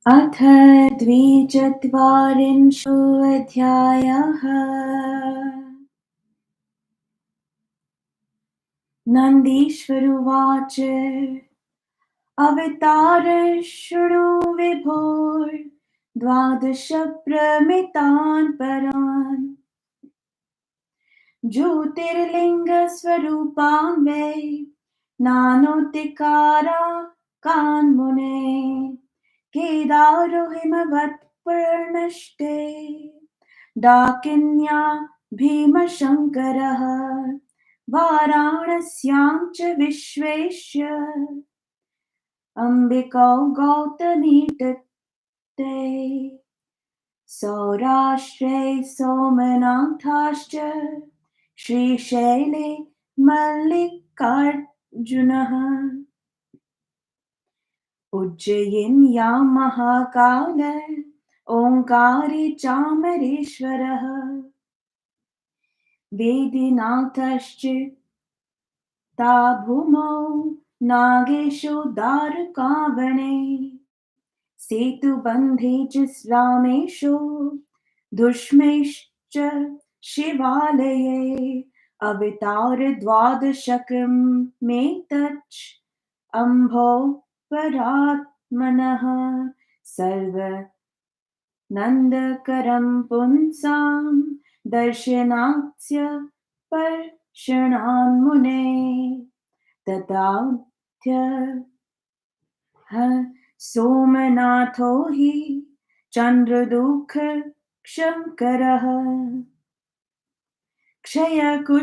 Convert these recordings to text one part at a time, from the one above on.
अथ द्विचत्वारिंशोऽध्यायः। नन्दीश्वरुवाच अवतार शृणु विभोर्द्वादश प्रमितान् परान् ज्योतिर्लिङ्गस्वरूपान् वै नानोतिकाराकान् मुने केदारोहिमवत्पर्णष्टे डाकिन्या भीमशङ्करः वाराणस्यां च विश्वेश्य अम्बिकौ गौतमी तटे सौराष्ट्रे सोमनाथाश्च श्रीशैले मल्लिकार्जुनः उज्जयिन्यां महाकाल ओङ्कारे चामरेश्वरः वेदिनाथश्च ता भूमौ नागेशो दारुकावणे सेतुबन्धे च रामेशो धुष्मेश्च शिवालये अवतार द्वादशकमेतच्च अम्भो परात्मनः सर्वनन्दकरं पुंसां दर्शनास्य पर्षणान्मुने तथाद्य सोमनाथो हि चन्द्रदुःखक्षङ्करः क्षयकुष्ठादिरोगाणां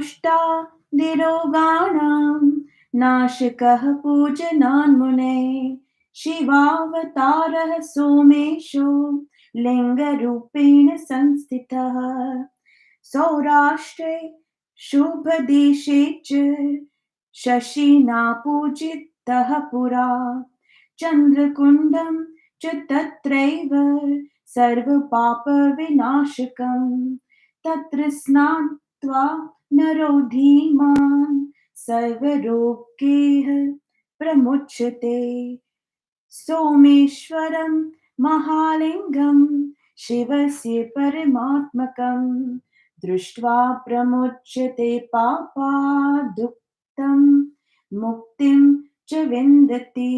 नाशकः पूजनान्मुने शिवावतारः सोमेशो लिङ्गरूपेण संस्थितः सौराष्ट्रे शुभदेशे च शशिना पूजितः पुरा चन्द्रकुण्डं च तत्रैव सर्वपापविनाशकम् तत्र स्नात्वा नरो धीमान् सर्वरोगैः प्रमुच्यते सोमेश्वरं महालिङ्गं शिवस्य परमात्मकं दृष्ट्वा प्रमुच्यते पापादुक्तं मुक्तिं च विन्दति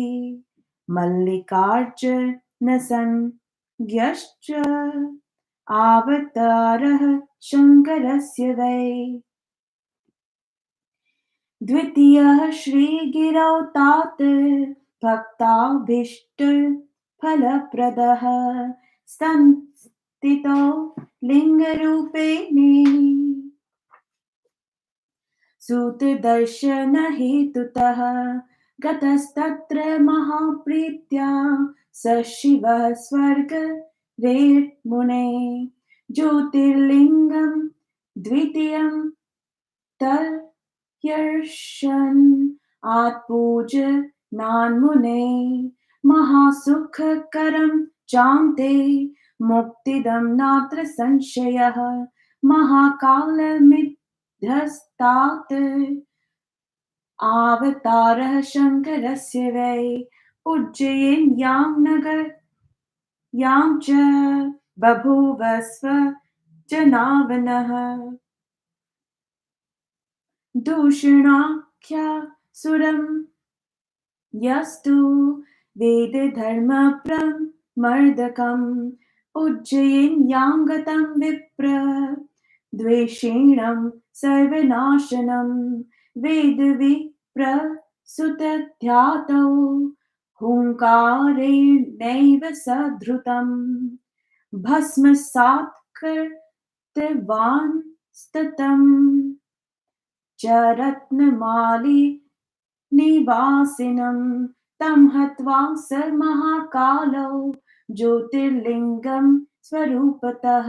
मल्लिकार्जुनसंज्ञश्च अवतारः शङ्करस्य वै द्वितीयः श्रीगिरौ तात भक्ताभीष्टफलप्रदः संस्थितो लिङ्गरूपेण सूतदर्शनहेतुतः गतस्तत्र महाप्रीत्या स शिवः स्वर्गरेर्मुने ज्योतिर्लिङ्गं द्वितीयं तर्ह्यर्षन् आत्पूजनान्मुने महासुखकरं चान्ते मुक्तिदं नात्र संशयः महाकालमिध्यस्तात् अवतारः शङ्करस्य वै उज्जयिन्यां नगर्यां च बभूव स्वजनावनः दूषणाख्यासुरं यस्तु वेदधर्मप्रमर्दकम् उज्जयिन्यां गतं विप्र द्वेषेणं सर्वनाशनं वेदविप्रसुतध्यातौ हुङ्कारेणैव सधृतं भस्मसात् कृतवान् स्ततम् च रत्नमालिनिवासिनं तं हत्वा स महाकालो ज्योतिर्लिङ्गं स्वरूपतः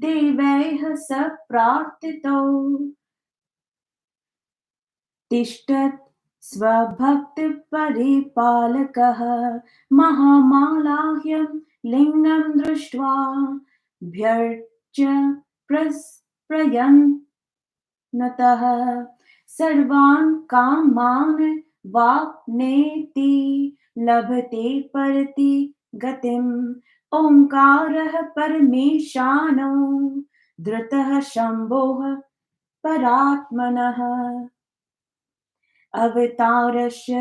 देवैः स प्रार्थितो तिष्ठत् स्वभक्तिपरिपालकः महामालाह्यं लिङ्गं दृष्ट्वा भ्यर्च्य प्रयन्नतः सर्वान् कामान् वाप्नोति लभते परति गतिम् ओङ्कारः परमेशानो धृतः शम्भोः परात्मनः अवतारस्य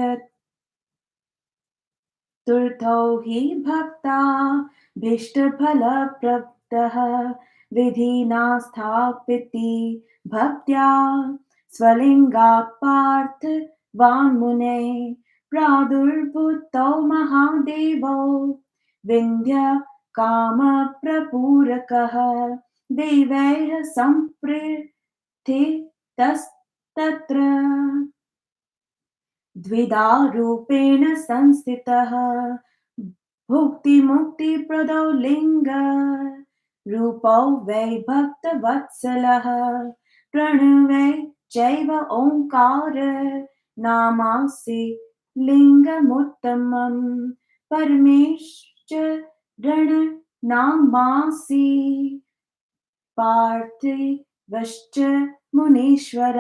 तुर्थौ हि भक्ता भीष्टफलप्रदः विधिना स्थापिति भक्त्या स्वलिङ्गात् पार्थ वाङ्मुने प्रादुर्भूतो महादेवो विन्ध्य कामप्रपूरकः देवैः सम्प्रीतितस्तत्र द्विधा रूपेण संस्थितः भुक्तिमुक्तिप्रदौ लिङ्ग रूपौ वै भक्तवत्सलः प्रणवै चैव ओङ्कार नामासि लिङ्गमुत्तमम् परमेश्वरण नामासि पार्थिवश्च मुनीश्वर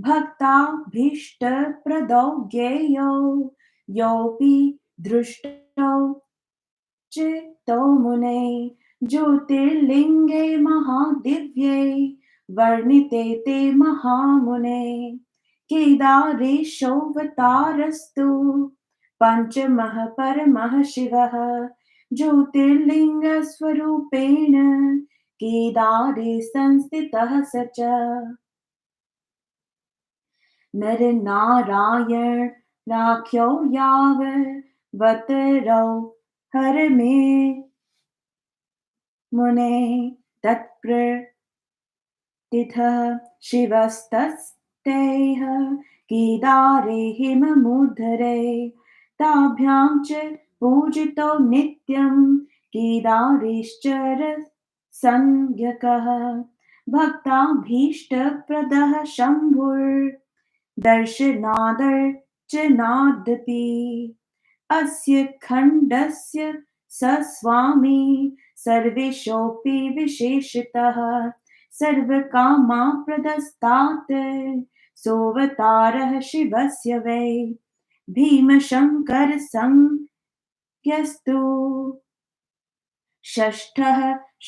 भक्ताभीष्टप्रदौ ज्ञेयो योऽपि दृष्टौ चितो मुने ज्योतिर्लिङ्गे महादिव्ये वर्णिते ते महामुने केदारेशोऽवतारस्तु पञ्चमः परमः शिवः ज्योतिर्लिङ्गस्वरूपेण केदारे संस्थितः स च नरनारायणाख्यो यावतरो हरमे मुने तत्प्रतिथः शिवस्तस्तेह केदारे हिममुद्धरे ताभ्यां च पूजितो नित्यं केदारेश्चर संज्ञकः भक्ताभीष्टप्रदः शम्भुर्दर्शनादर्चनादपि अस्य खण्डस्य स स्वामी सर्वेषोऽपि विशेषतः सर्वकामप्रदस्तात् सोऽवतारः शिवस्य वै भीमशङ्करसंज्ञस्तु षष्ठः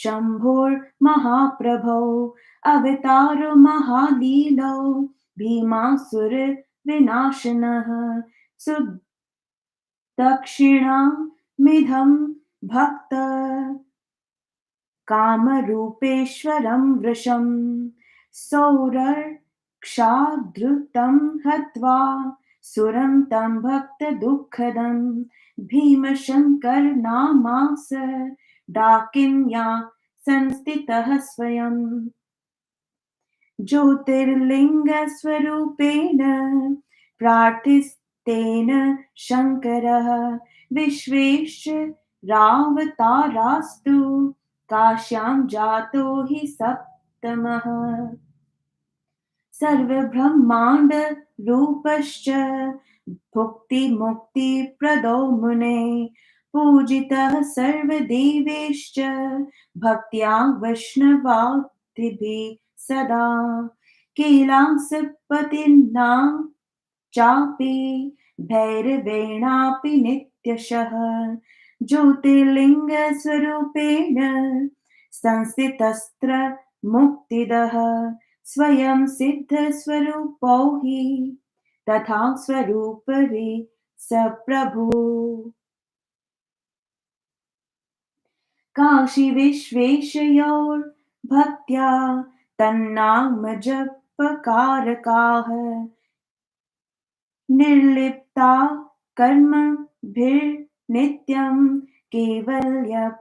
शम्भोर्महाप्रभौ अवतारो महालीलो भीमासुरविनाशनः सुदक्षिणामिदं भक्त कामरूपेश्वरं वृषं सौरक्षाधृतं हत्वा सुरं तं भक्तदुःखदं भीमशङ्करनामास डाकिन्या संस्थितः स्वयं ज्योतिर्लिङ्गस्वरूपेण प्रार्थिस्तेन शङ्करः विश्वेश्वरावतारास्तु काश्यां जातो हि सप्तमः सर्वब्रह्माण्डरूपश्च भुक्तिमुक्तिप्रदो मुने पूजितः सर्वदेवैश्च भक्त्या वैष्णवादिभिः सदा कैलासपतिना चापि भैरवेणापि नित्यशः ज्योतिर्लिङ्गस्वरूपेण संस्थितस्त्र मुक्तिदः स्वयं सिद्धस्वरूपो हि तथा स्वरूपरि स प्रभु काशी विश्वेशयोर्भक्त्या तन्नामजपकारकाः निर्लिप्ता कर्मभिर्नित्यं कैवल्यपदभागिनः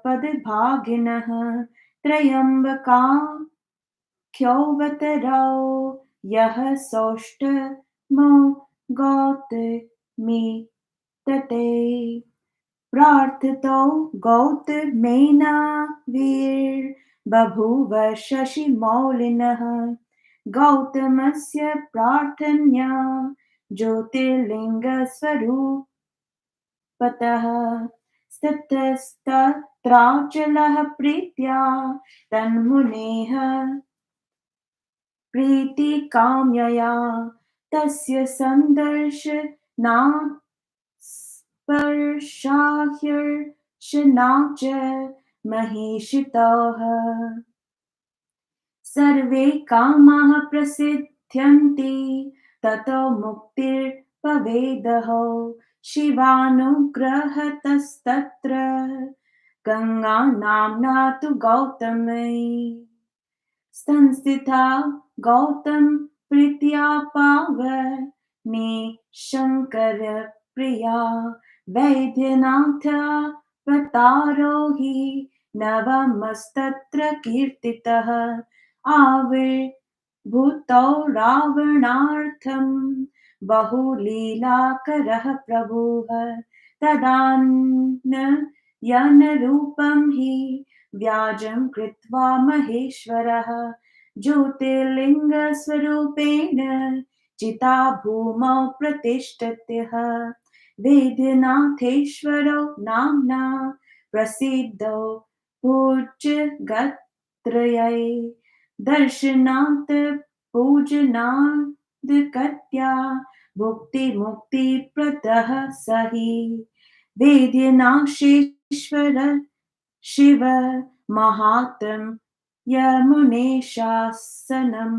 त्र्यम्बकाख्योऽवतरौ यः सोऽष्टमो गौतमीतटे प्रार्थितो गौतमेनाविर्बभूव शशिमौलिनः गौतमस्य प्रार्थन्या ज्योतिर्लिङ्गस्वरूपतः स्थितस्तत्राचलः प्रीत्या तन्मुनेः प्रीतिकाम्यया तस्य सन्दर्शनात् स्पर्शाह्यर् च महीषिताः सर्वे कामाः प्रसिद्ध्यन्ति ततो मुक्तिर्भवेदहो शिवानुग्रहतस्तत्र गङ्गा नाम्ना तु गौतमी संस्थिता गौतम प्रीत्या पावने शंकर प्रिया वैद्यनाथ प्रतारो हि नवमस्तत्र कीर्तितः आविर्भूतो रावणार्थं बहुलीलाकरः प्रभुः तदान्यनरूपं हि व्याजं कृत्वा महेश्वरः ज्योतिर्लिङ्गस्वरूपेण चिता भूमौ प्रतिष्ठितः वेद्यनाथेश्वरो नाम्ना प्रसिद्धो पूज्यगत्रये दर्शनात् पूजनाद् कत्या भुक्तिमुक्तिप्रदः स हि वेद्यनाथेश्वर शिव महात्म यमुने शासनं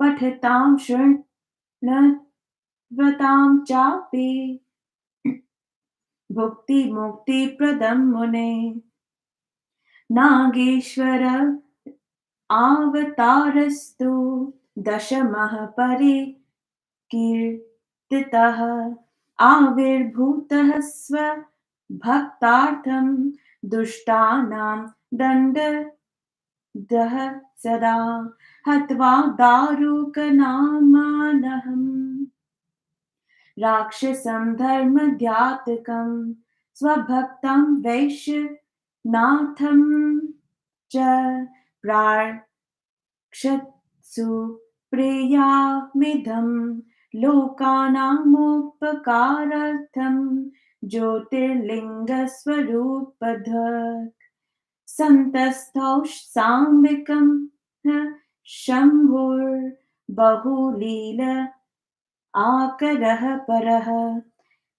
पठतां शृण्वतां चापि भुक्तिमुक्तिप्रदं मुने नागेश्वर अवतारस्तु दशमः परिकीर्तितः आविर्भूतः स्वभक्तार्थं दुष्टानां दण्डः सदा हत्वा दारुकनामानहम् राक्षसं धर्मघातकं स्वभक्तं वैश्यनाथं च प्रार्क्षत्सु प्रियामिदं लोकानामुपकारार्थं ज्योतिर्लिङ्गस्वरूपधक् सन्तस्थौ साम्बिकं शम्भुर्बहुलील आकरः परः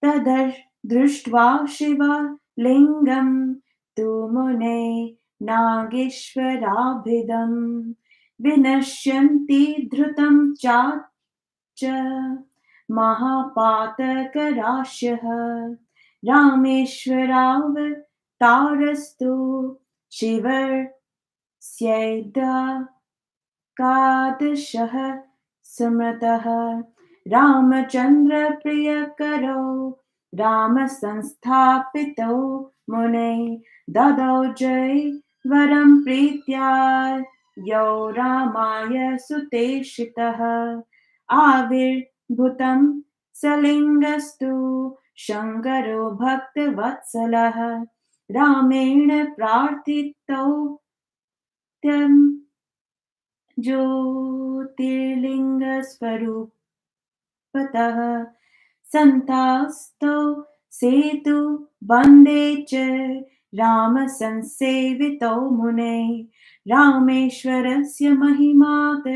तदृष्ट्वा शिवलिङ्गं तु मुने नागेश्वराभिदं विनश्यन्ति धृतं च महापातकराशयः रामेश्वरावतारस्तु शिवस्यैकादशः स्मृतः रामचन्द्र प्रियकरो रामसंस्थापितो मुने ददौ जयवरं प्रीत्या यो रामाय सुतेषितः आविर्भूतं सलिङ्गस्तु शङ्करो भक्तवत्सलः रामेण प्रार्थितो त्यं ज्योतिर्लिङ्गस्वरूपतः सन्तास्तौ सेतु वन्दे च रामसंसेवितो मुने रामेश्वरस्य महिमात्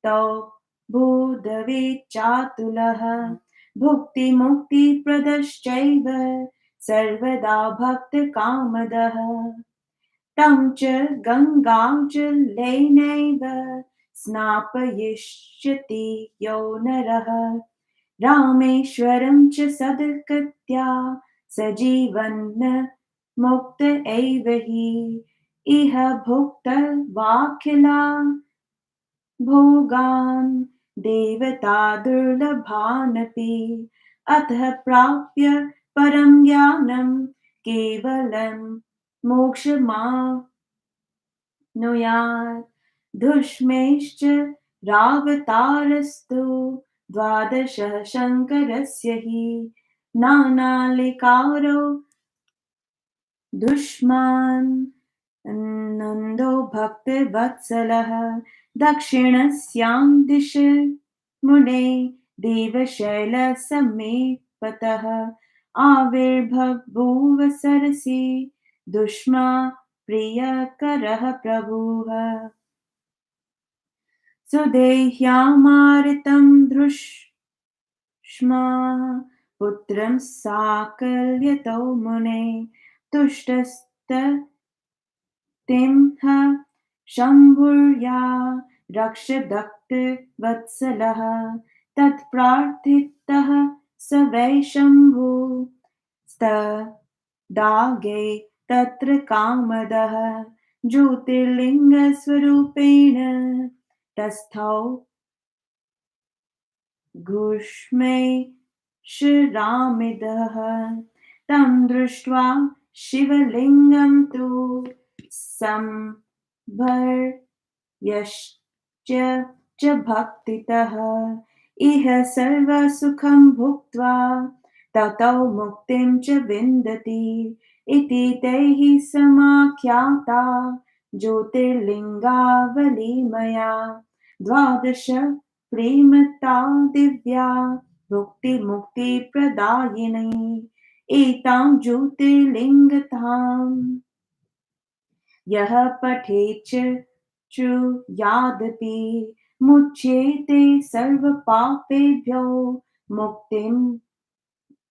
तौ भूधवे चातुलः भुक्तिमुक्तिप्रदश्चैव सर्वदा भक्तकामदः तं च गङ्गाजलेनैव स्नापयिष्यति यो नरः रामेश्वरं च सद्गत्या सजीवन् मुक्त एव हि इह भुक्तवाखिला भोगान् देवता दुर्लभानपि अतः प्राप्य परं ज्ञानं केवलं मोक्षमाप्नुयात् धूष्मेश्च रावतारस्तु द्वादशः शङ्करस्य हि नानालिकारो दुष्मान् नन्दो भक्तवत्सलः दक्षिणस्यां दिश मुने देवशैलसमीपतः आविर्बभूव सरसि दुष्मा प्रियकरः प्रभुः सुदेह्यामारितं दृष्ट्वा पुत्रं साकल्यतो मुने तुष्टस्तिंह शम्भुर्या रक्षदत्तवत्सलः तत्प्रार्थितः स वै शम्भु स्तदागे तत्र कामदः ज्योतिर्लिङ्गस्वरूपेण तस्थौ घुष्मे शिरामिदः तं दृष्ट्वा शिवलिङ्गं तु संभर्यश्च च भक्तितः इह सर्वसुखं भुक्त्वा ततो मुक्तिं च विन्दति इति तैः समाख्याता ज्योतिर्लिङ्गावली मया द्वादश प्रेमता दिव्या भुक्तिमुक्तिप्रदायिनी एतां ज्योतिर्लिङ्गताम् यः पठेच्च यादपि मुच्येते सर्वपापेभ्यो मुक्तिं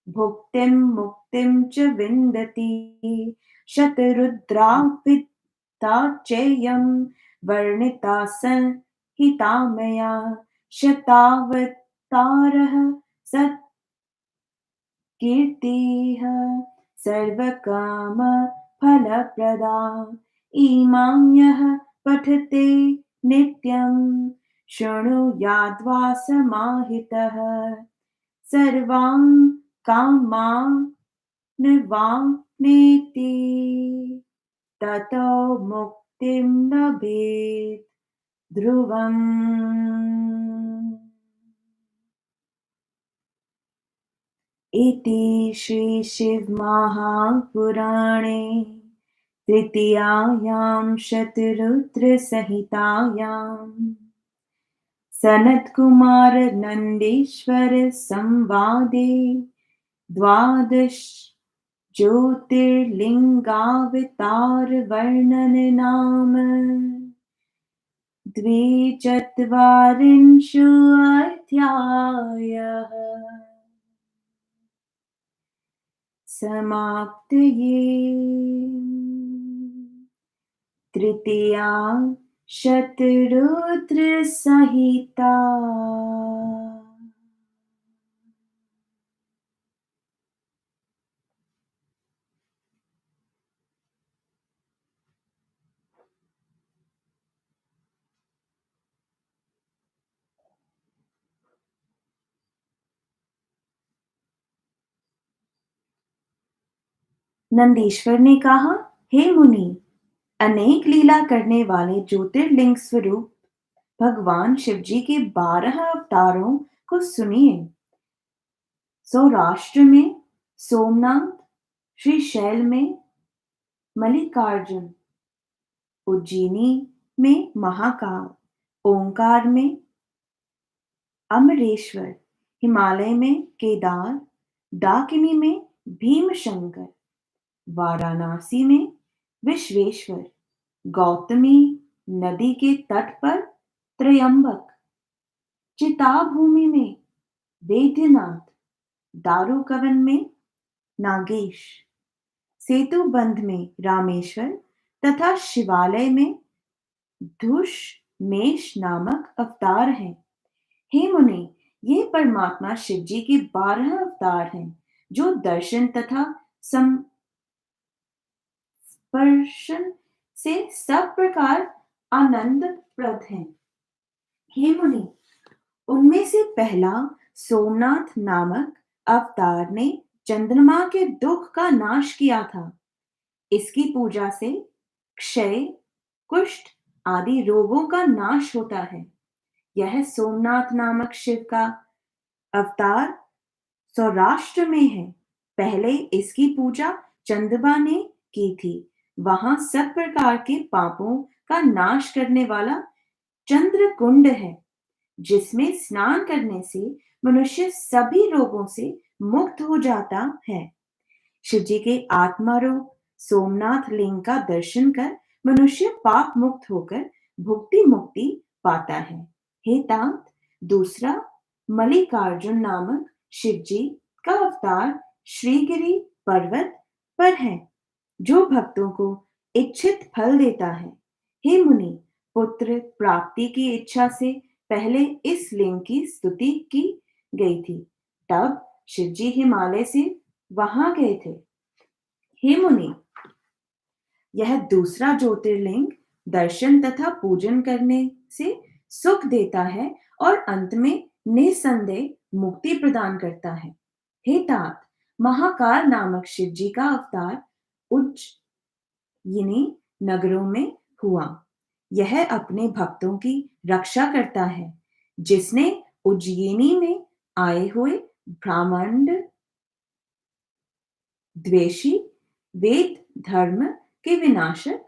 भुक्तिं मुक्तिं च विन्दति शतरुद्रापिता चेयं वर्णिता संहिता मया शतावतारः सत्कीर्तिः सर्वकामफलप्रदा इमां यः पठते नित्यं शृणुयाद्वा समाहितः सर्वान् कामान् निवाप्नोति ततो मुक्तिं लभेत् ध्रुवम्। इति श्री शिवमहापुराणे तृतीयायां शतरुद्रसंहितायां सनत्कुमार नंदीश्वर संवादे द्वादश ज्योतिर्लिंगावतार वर्णन नाम द्विचत्वारिंशोऽध्यायः समाप्तये। तृतीया शतरुद्र संहिता। नंदीश्वर ने कहा, हे मुनि, अनेक लीला करने वाले ज्योतिर्लिंग स्वरूप भगवान शिवजी के 12 अवतारों को सुनिए। सौराष्ट्र में सोमनाथ, श्रीशैल में मल्लिकार्जुन, उज्जैनी में महाकाल, ओंकार में अमरेश्वर, हिमालय में केदार, डाकिनी में भीमशंकर, वाराणसी में विश्वेश्वर, गौतमी नदी के तट पर त्रयंबक, चिताभूमि में वैद्यनाथ, दारुकवन में नागेश, सेतुबंध में रामेश्वर तथा शिवालय में धुषमेश नामक अवतार हैं। हे मुनि, ये परमात्मा शिवजी के 12 अवतार हैं, जो दर्शन तथा स्पर्शन से सब प्रकार आनंदप्रद हैं। हे मुनि, उनमें से पहला सोमनाथ नामक अवतार ने चंद्रमा के दुख का नाश किया था। इसकी पूजा से क्षय, कुष्ठ आदि रोगों का नाश होता है। यह सोमनाथ नामक शिव का अवतार सौराष्ट्र में है। पहले इसकी पूजा चंद्रमा ने की थी। वहां सब प्रकार के पापों का नाश करने वाला चंद्रकुंड है, जिसमें स्नान करने से मनुष्य सभी रोगों से मुक्त हो जाता है। शिवजी के आत्मा रूप सोमनाथ लिंग का दर्शन कर मनुष्य पाप मुक्त होकर भुक्ति मुक्ति पाता है। हे तात, दूसरा मल्लिकार्जुन नामक शिवजी का अवतार श्रीगिरी पर्वत पर है। जो भक्तों को इच्छित फल देता है। हे मुनि, पुत्र प्राप्ति की इच्छा से पहले इस लिंग की स्तुति की गई थी। तब शिवजी हिमालय से वहां गए थे। हे मुनि, यह दूसरा ज्योतिर्लिंग दर्शन तथा पूजन करने से सुख देता है और अंत में निसंदेह मुक्ति प्रदान करता है। हे तात, महाकाल नामक शिव जी का अवतार उज्जयिनी नगरों में हुआ। यह अपने भक्तों की रक्षा करता है। जिसने उज्जयिनी में आए हुए ब्राह्मण द्वेषी वेद धर्म के विनाशक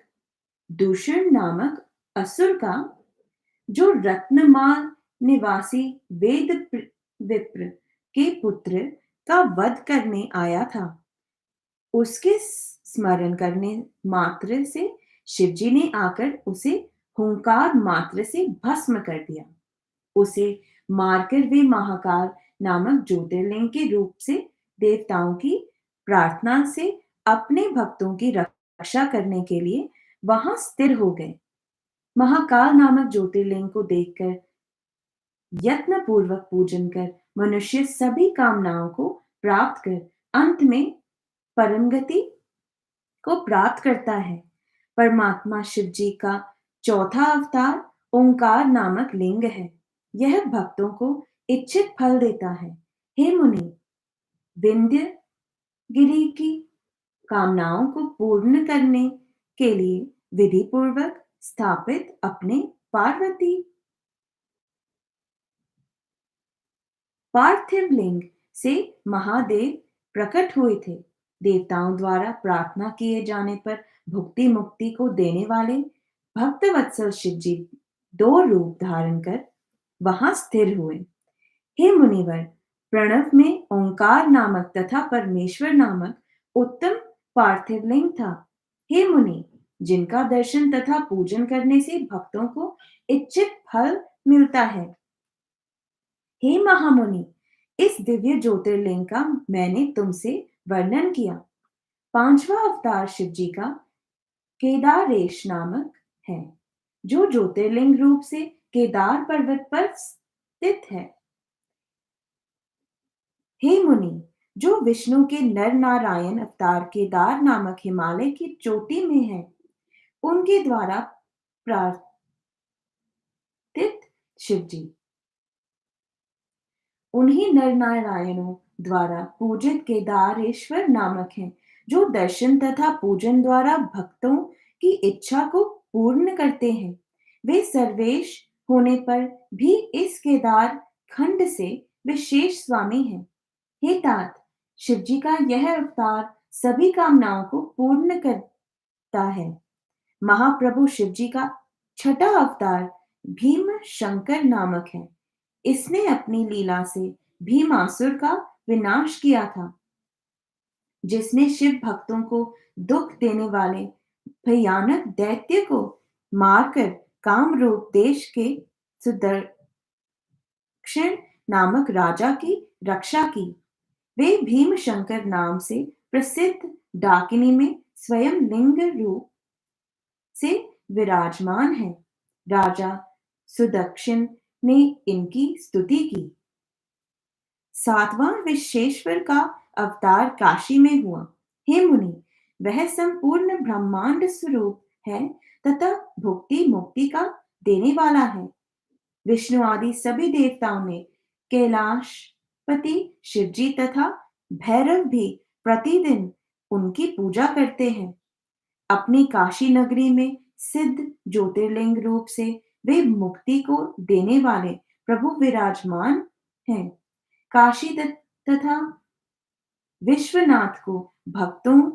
दूषण नामक असुर का, जो रत्नमाल निवासी वेद विप्र के पुत्र का वध करने आया था, उसके स्मरण करने मात्र से शिवजी ने आकर उसे हुंकार मात्र से भस्म कर दिया। उसे मारकर वे महाकाल नामक ज्योतिर्लिंग के रूप से देवताओं की प्रार्थना से अपने भक्तों की रक्षा करने के लिए वहां स्थिर हो गए। महाकाल नामक ज्योतिर्लिंग को देखकर यत्न पूर्वक पूजन कर मनुष्य सभी कामनाओं को प्राप्त कर अंत में परम गति को प्राप्त करता है। परमात्मा शिव जी का चौथा अवतार ओंकार नामक लिंग है। यह भक्तों को इच्छित फल देता है। हे मुनि, विंध्य गिरि की कामनाओं को पूर्ण करने के लिए विधि पूर्वक स्थापित अपने पार्वती पार्थिव लिंग से महादेव प्रकट हुए थे। देवताओं द्वारा प्रार्थना किए जाने पर भुक्ति मुक्ति को देने वाले भक्तवत्सल शिव जी दो रूप धारण कर वहां स्थिर हुए। हे मुनिवर, प्रणव में ओंकार नामक तथा परमेश्वर नामक उत्तम पार्थिव लिंग था। हे मुनि, जिनका दर्शन तथा पूजन करने से भक्तों को इच्छित फल मिलता है। हे महामुनि, इस दिव्य ज्योतिर्लिंग का मैंने तुमसे वर्णन किया। पांचवा अवतार शिव जी का केदारेश नामक है, जो ज्योतिर्लिंग रूप से केदार पर्वत पर स्थित है। हे मुनि, जो विष्णु के नर नारायण अवतार केदार नामक हिमालय की चोटी में है, उनके द्वारा प्रार्थित शिव जी उन्हीं नर नारायणों द्वारा पूजित केदारेश्वर नामक हैं, जो दर्शन तथा पूजन द्वारा भक्तों की इच्छा को पूर्ण करते हैं। वे सर्वेश होने पर भी इस केदार खंड से विशेष स्वामी हैं। हे तात, शिव जी का यह अवतार सभी कामनाओं को पूर्ण करता है। महाप्रभु शिव जी का छठा अवतार भीम शंकर नामक है। इसने अपनी लीला से भीमासुर का विनाश किया था, जिसने शिव भक्तों को दुख देने वाले भयानक दैत्य को मारकर कामरूप देश के सुदर्शन नामक राजा की रक्षा की। वे भीम शंकर नाम से प्रसिद्ध डाकिनी में स्वयं लिंग रूप से विराजमान है। राजा सुदक्षिण ने इनकी स्तुति की। सातवां विश्वेश्वर का अवतार काशी में हुआ। हे मुनि, वह संपूर्ण ब्रह्मांड स्वरूप है तथा भुक्ति मुक्ति का देने वाला है। विष्णु आदि सभी देवताओं ने कैलाशपति शिवजी तथा भैरव भी प्रतिदिन उनकी पूजा करते हैं। अपनी काशी नगरी में सिद्ध ज्योतिर्लिंग रूप से वे मुक्ति को देने वाले प्रभु विराजमान हैं। काशी तथा विश्वनाथ को भक्तों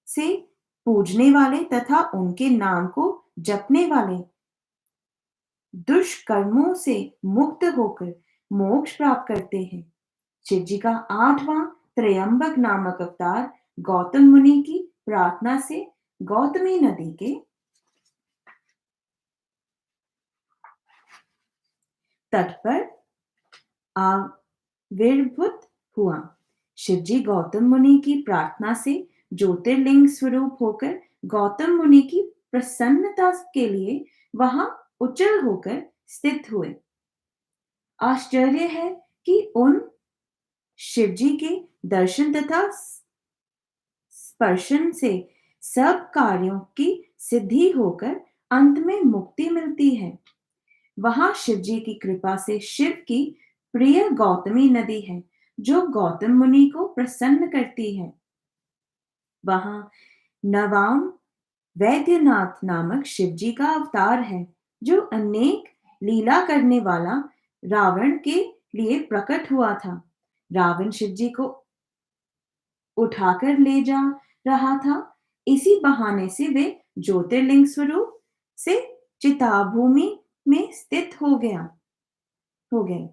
से पूजने वाले तथा उनके नाम को जपने वाले दुष्कर्मों से मुक्त होकर मोक्ष प्राप्त करते हैं। शिव जी का आठवां त्रयंबक नामक अवतार गौतम मुनि की प्रार्थना से गौतमी नदी के तट पर आविर्भूत हुआ। शिवजी गौतम मुनि की प्रार्थना से ज्योतिर्लिंग स्वरूप होकर गौतम मुनि की प्रसन्नता के लिए वहां उच्चल होकर स्थित हुए। आश्चर्य है कि उन शिवजी के दर्शन तथा स्पर्शन से सब कार्यों की सिद्धि होकर अंत में मुक्ति मिलती है। वहां शिवजी की कृपा से शिव की प्रिय गौतमी नदी है जो गौतम मुनि को प्रसन्न करती है। वहां नवाम वैद्यनाथ नामक शिवजी का अवतार है जो अनेक लीला करने वाला रावण के लिए प्रकट हुआ था। रावण शिवजी को उठाकर ले जा रहा था। इसी बहाने से वे ज्योतिर्लिंग स्वरूप से चिताभूमि में स्थित हो गए।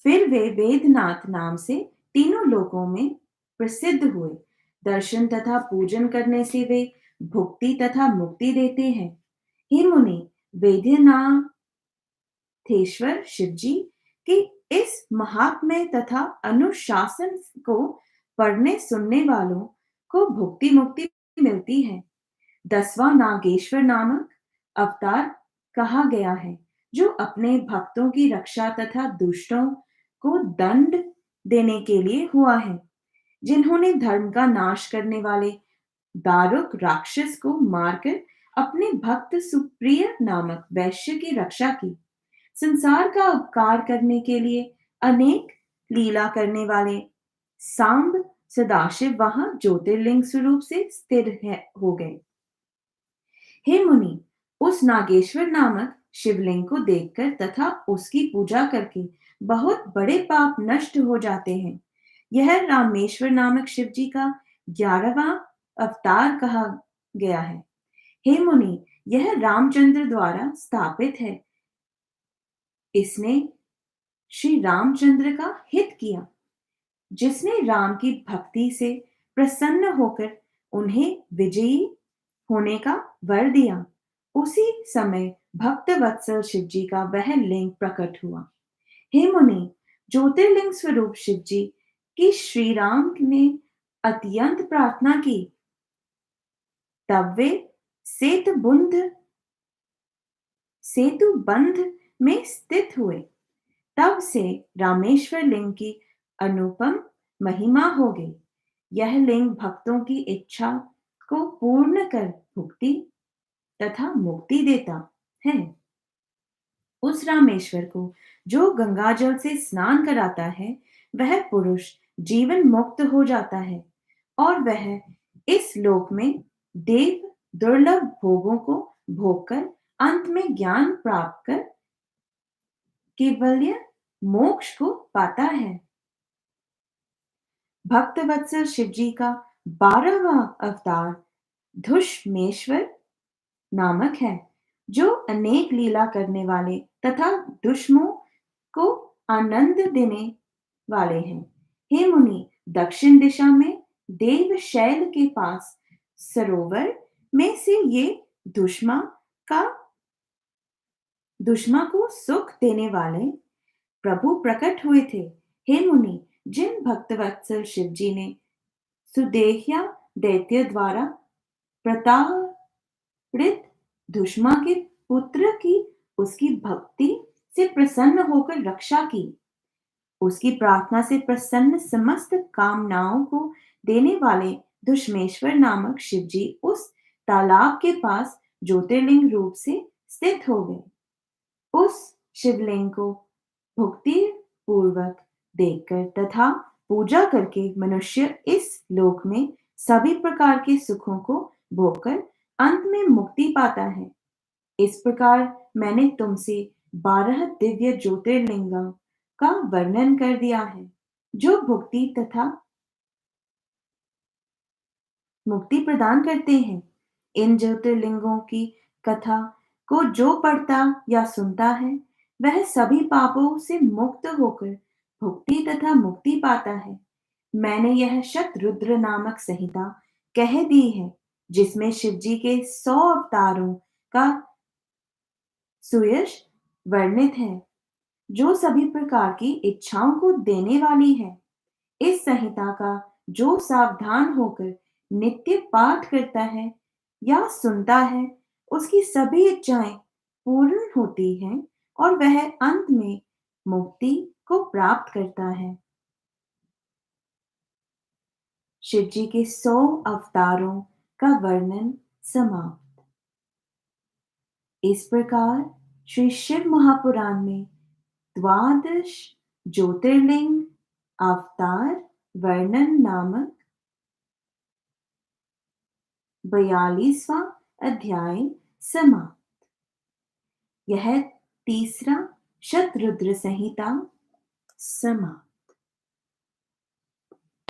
फिर वे वेदनाथ नाम से तीनों लोकों में प्रसिद्ध हुए। दर्शन तथा पूजन करने से वे भुक्ति तथा मुक्ति देते हैं। हे मुनि, वेद्यनाथेश्वर शिवजी की इस महात्म्य तथा अनुशासन को पढ़ने सुनने वालों को भुक्ति मुक्ति मिलती है। 10वां नागेश्वर नामक अवतार कहा गया है जो अपने भक्तों की रक्षा तथा दुष्टों को दंड देने के लिए हुआ है। जिन्होंने धर्म का नाश करने वाले दारुक राक्षस को मारकर अपने भक्त सुप्रिय नामक वैश्य की रक्षा की। संसार का उपकार करने के लिए अनेक लीला करने वाले सांब सदाशिव वहां ज्योतिर्लिंग स्वरूप से हो गए। हे मुनि, उस नागेश्वर नामक शिवलिंग को देखकर तथा उसकी पूजा करके बहुत बड़े पाप नष्ट हो जाते हैं। यह रामेश्वर नामक शिवजी का 11वां अवतार कहा गया है। हे मुनि, यह रामचंद्र द्वारा स्थापित है। इसने श्री रामचंद्र का हित किया। जिसने राम की भक्ति से प्रसन्न होकर उन्हें विजयी होने का वर दिया, उसी समय भक्त वत्सल शिवजी का वह लिंग प्रकट हुआ। हे मुनि, ज्योतिर्लिंग स्वरूप शिवजी की श्री राम ने अत्यंत प्रार्थना की। तब वे सेतु बंध में स्थित हुए। तब से रामेश्वर लिंग की अनुपम महिमा हो गई। यह लिंग भक्तों की इच्छा को पूर्ण कर भुक्ति तथा मुक्ति देता है। उस रामेश्वर को जो गंगाजल से स्नान कराता है, वह पुरुष जीवन मुक्त हो जाता है और वह इस लोक में देव दुर्लभ भोगों को भोगकर अंत में ज्ञान प्राप्त कर केवल्य मोक्ष को पाता है। भक्तवत्सल शिवजी का 12वां अवतार धुष्मेश्वर नामक है जो अनेक लीला करने वाले तथा दुष्मों को आनंद देने वाले हैं। हे मुनि, दक्षिण दिशा में देव शैल के पास सरोवर में से ये का दुष्मा को सुख देने वाले प्रभु प्रकट हुए थे। हे मुनि, जिन भक्तवत्सल शिवजी ने सुदेह्या दैत्य द्वारा प्रताड़ित दुष्मा के पुत्र की उसकी भक्ति से प्रसन्न होकर रक्षा की, उसकी प्रार्थना से प्रसन्न समस्त कामनाओं को देने वाले दुष्मेश्वर नामक शिवजी उस तालाब के पास ज्योतिर्लिंग रूप से स्थित हो गए। उस शिवलिंग को भक्ति पूर्वक देखकर तथा पूजा करके मनुष्य इस लोक में सभी प्रकार के सुखों को भोगकर अंत में मुक्ति पाता है। इस प्रकार मैंने तुमसे 12 दिव्य ज्योतिर्लिंगों का वर्णन कर दिया है जो भुक्ति तथा मुक्ति प्रदान करते हैं। इन ज्योतिर्लिंगों की कथा को जो पढ़ता या सुनता है, वह सभी पापों से मुक्त होकर भुक्ति तथा मुक्ति पाता है। मैंने यह शतरुद्र नामक संहिता कह दी है जिसमें शिवजी के 100 अवतारों का सुयश वर्णित है जो सभी प्रकार की इच्छाओं को देने वाली है। इस संहिता का जो सावधान होकर नित्य पाठ करता है या सुनता है, उसकी सभी इच्छाएं पूर्ण होती हैं और वह अंत में मुक्ति को प्राप्त करता है। शिव जी के 100 अवतारों का वर्णन समाप्त। इस प्रकार श्री शिव महापुराण में द्वादश ज्योतिर्लिंग अवतार वर्णन नामक 42वां अध्याय समाप्त। यह तीसरा शतरुद्र संहिता समाप्त।